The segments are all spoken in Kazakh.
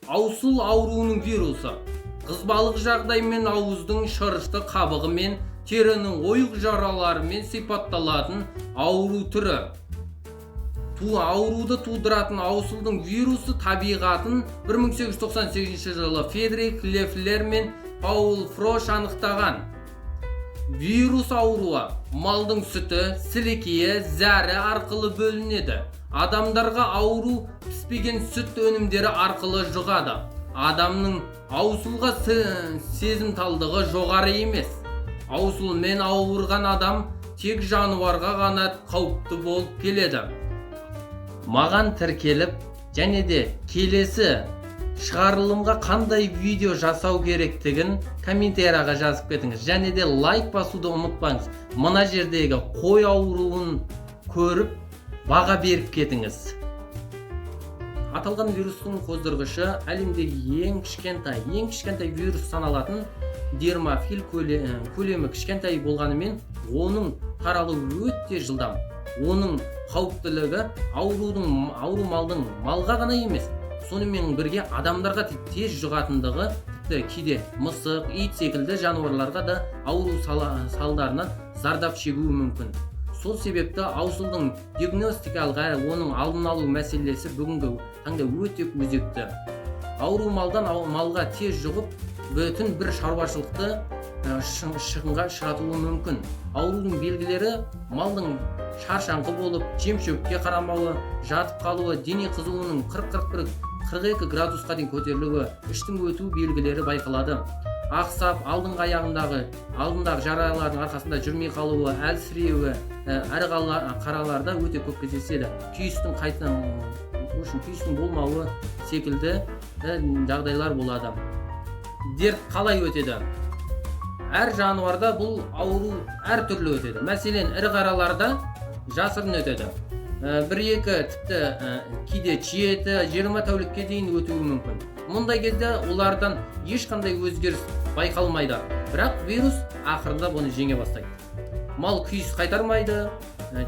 Аусыл ауруының вирусы қызбалық жағдаймен ауыздың шырышты қабығы мен терінің ойық жараларымен сипатталатын ауру түрі. Ауруды тудыратын аусылдың вирусы табиғатын 1898 жылы Фредерик Лефлер мен Паул Фрош анықтаған. Вирус ауруы малдың сүті, сілекейі, зәрі арқылы бөлінеді. Адамдарға ауру піспеген сүт өнімдері арқылы жұғады. Адамның аусылға сезімталдығы жоғары емес. Аусылмен ауырған адам тек жануарға ғана қауіпті болып келеді. Маған тіркеліп, және де келесі шығарылымға қандай видео жасау керектігін комментарияға жазып кетіңіз. Және де лайк басуды ұмытпаңыз. Мына жердегі қой ауруын көріп, баға беріп кетіңіз. Аталған вирустың қоздырғышы әлемдегі ең кішкентай вирус саналатын дермофил көлемі кішкентай болғанымен, оның таралуы өте жылдам. Оның қауіптілігі ауру малдың малға ғана емес, сонымен бірге адамдарға тез жұғатындығы, тіпті кейде мысық, ит секілді жануарларға да ауру салдарынан зардап шегуі мүмкін. Сол себепті аусылдың диагностикалық оның алдын алу мәселесі бүгінгі таңда өте өзекті. Ауру малдан малға тез жұғып, бүтін бір шаруашылықты шығынға ұшыратуы мүмкін. Аурудың белгілері малдың шаршаңқы болып, жем-шөпке қарамауы, жатып қалуы, дене қызуының 40-42 градусқа дейін көтерілуі, іштің өту белгілері байқалады. Ақсап, алдыңғы аяғындағы жаралардың арқасында жүрмей қалуы, әлсіреуі, әрі қараларда өте көп кездеседі. Күйістің болмауы секілді жағдайлар болады. Дерт қалай өтеді? Әр жануарда бұл ауру әр түрлі өтеді. Мәселен, ірі қараларда жасырын өтеді. 1-2 тіпті кейде 7-20 тәулікке дейін өтуі мүмкін. Мұндай кезде олардан ешқандай өзгеріс байқалмайды. Бірақ вирус ақырында бұны жеңе бастайды. Мал күйіс қайтармайды,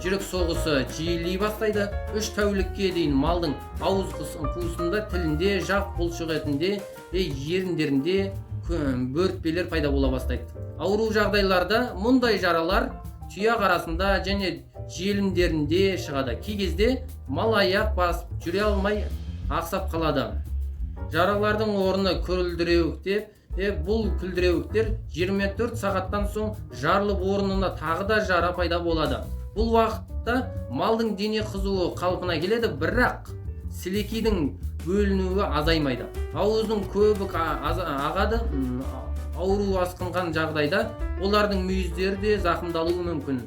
жүрек соғысы жиілей бастайды. 3 тәулікке дейін малдың ауыз қуысында, тілінде, жақ бұлшық етінде, еріндерінде бөртпелер пайда бола бастайды. Ауру жағдайларда мұндай жаралар тұяқ арасында және желімдерінде шығады. Кей кезде мал аяқ басып жүре алмай ақсап қалады. Жаралардың орны күлдіреуіктер. Бұл күлдіреуіктер 24 сағаттан соң жарылып орнына тағы да жара пайда болады. Бұл уақытта малдың дене қызуы қалпына келеді, бірақ сілекейдің бөлінуі азаймайды. Ауыздың көбік ағады. Ауру асқынған жағдайда олардың мүйіздері де зақымдалуы мүмкін.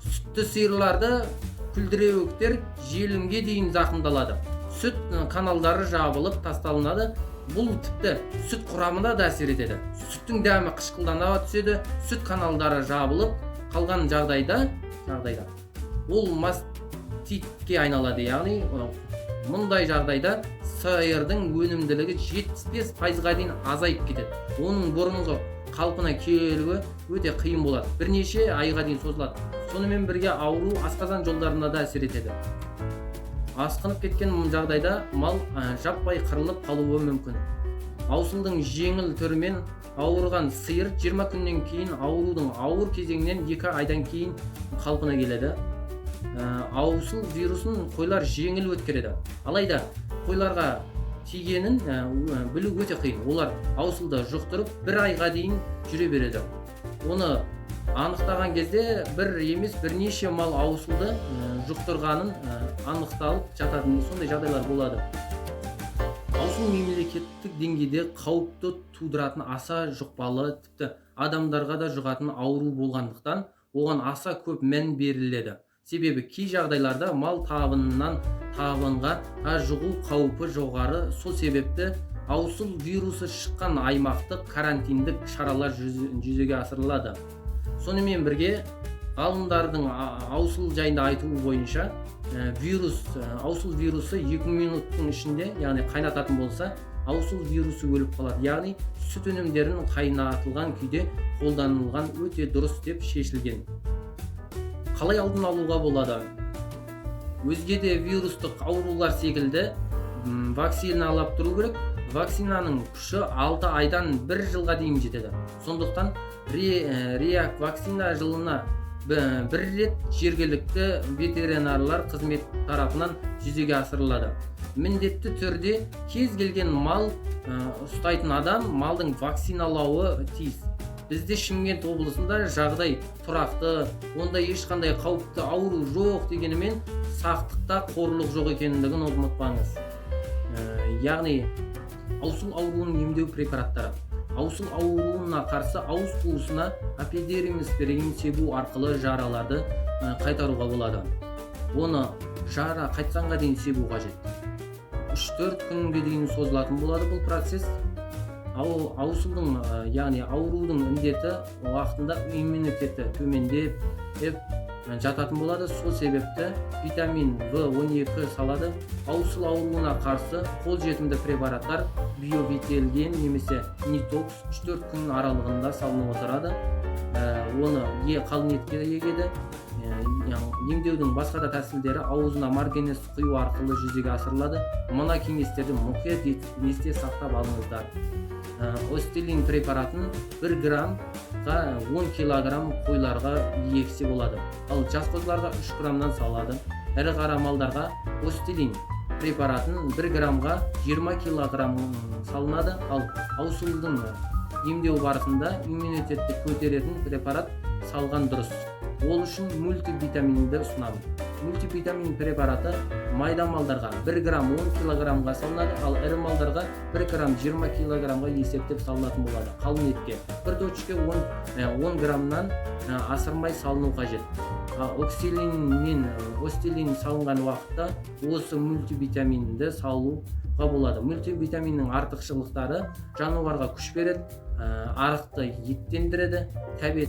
Сүтті сиырларда күлдіреуіктер желімге дейін зақымдалады. Сүт каналдары жабылып тасталынады. Бұл тіпті сүт құрамына да әсер етеді. Сүттің дәмі қышқылдана түседі. Сүт каналдары жабылып қалған жағдайда ол маститке айналады. Яғни мұндай жағдайда сиырдың өнімділігі 75%-ға дейін азайып кетеді. Оның бұрынғы қалпына келуі өте қиын болады. Бірнеше айға дейін созылады. Сонымен бірге ауру асқазан жолдарына да әсер етеді. Асқынып кеткен жағдайда мал жаппай қырылып қалуы мүмкін. Аусылдың жеңіл түрімен ауырған сиыр 20 күннен кейін аурудың ауыр кезеңінен 2 айдан кейін қалпына келеді. Аусыл вирусын қойлар жеңіл өткереді. Алайда қойларға тигенін білу өте қиын. Олар аусылды жұқтырып 1 айға дейін жүре береді. Оны анықтаған кезде бір емес бірнеше мал аусылды жұқтырғанын анықталып жататын сондай жағдайлар болады. Аусыл мемлекеттік деңгейде қауіпті тудыратын аса жұқпалы, тіпті адамдарға да жұғатын ауру болғандықтан оған аса көп мән беріледі. Себебі кей жағдайларда мал табыннан табынға жұғу қаупі жоғары. Сол себепті аусыл вирусы шыққан аймақтық карантиндік шаралар жүзеге асырылады. Сонымен бірге ғалымдардың аусыл жайында айтуы бойынша аусыл вирусы 2 минуттың ішінде, яғни қайнататын болса, аусыл вирусы өліп қалады. Яғни сүт өнімдерінің қайнатылған күйде қолданылған өте дұрыс деп шешілген. Қалай алдын алуға болады? Өзге де вирустық аурулар секілді вакциналап тұру керек. вакцинаның күші 6 айдан 1 жылға дейін жетеді. Сондықтан реак вакцина жылына бір рет жергілікті ветеринарлар қызмет тарапынан жүзеге асырылады. Міндетті түрде кез келген мал ұстайтын адам малдың вакциналауы тиіс. Бізде Шымкент облысында жағдай тұрақты, онда ешқандай қауіпті ауру жоқ дегенімен сақтықта қорлық жоқ екендігін ұмытпаңыз. Яғни аусыл ауруын емдеу препараттары. Аусыл ауруына қарсы ауыз қуысына эпидермис реңін себу арқылы жараларды қайтаруға болады. Оны жара қайтқанға дейін себу қажет. 3-4 күнге дейін созылатын болады бұл процесс. Аусылдың, яғни аурудың індеті уақытында иммунитеті төмендеп жататын болады. Сол себепті витамин В12 салады. Аусыл ауруына қарсы қолжетімді препараттар биовителген немесе нитокс 3-4 күн аралығында салынып отырады. Оны қалың етке егеді. Емдеудің басқа да тәсілдері аузына марганец құю арқылы жүзеге асырылады. Мына кеңестерді мұқият есте сақтап алыңыздар. Остелин препаратын 1 граммға 10 килограмм қойларға егсе болады. Ал жас қозыларға 3 граммнан салады. Ірі қара малдарға остелин препаратын 1 граммға 20 килограмм салынады. Ал аусылдың емдеу барысында иммунитетті көтеретін препарат салған дұрыс. Ол үшін мультивитаминді ұсынамын. Мультивитамин препараты майда малдарға 1 грамм 10 килограммға салынады, ал ірі малдарға 1 грамм 20 килограммға есептеп салынатын болады. Қалың етке 1 дочке 10 граммнан асырмай салыну қажет. Остелин салынған уақытта осы мультивитаминді салуға болады. Мультивитаминнің артықшылықтары жануарға күш береді, арықты еттендіреді,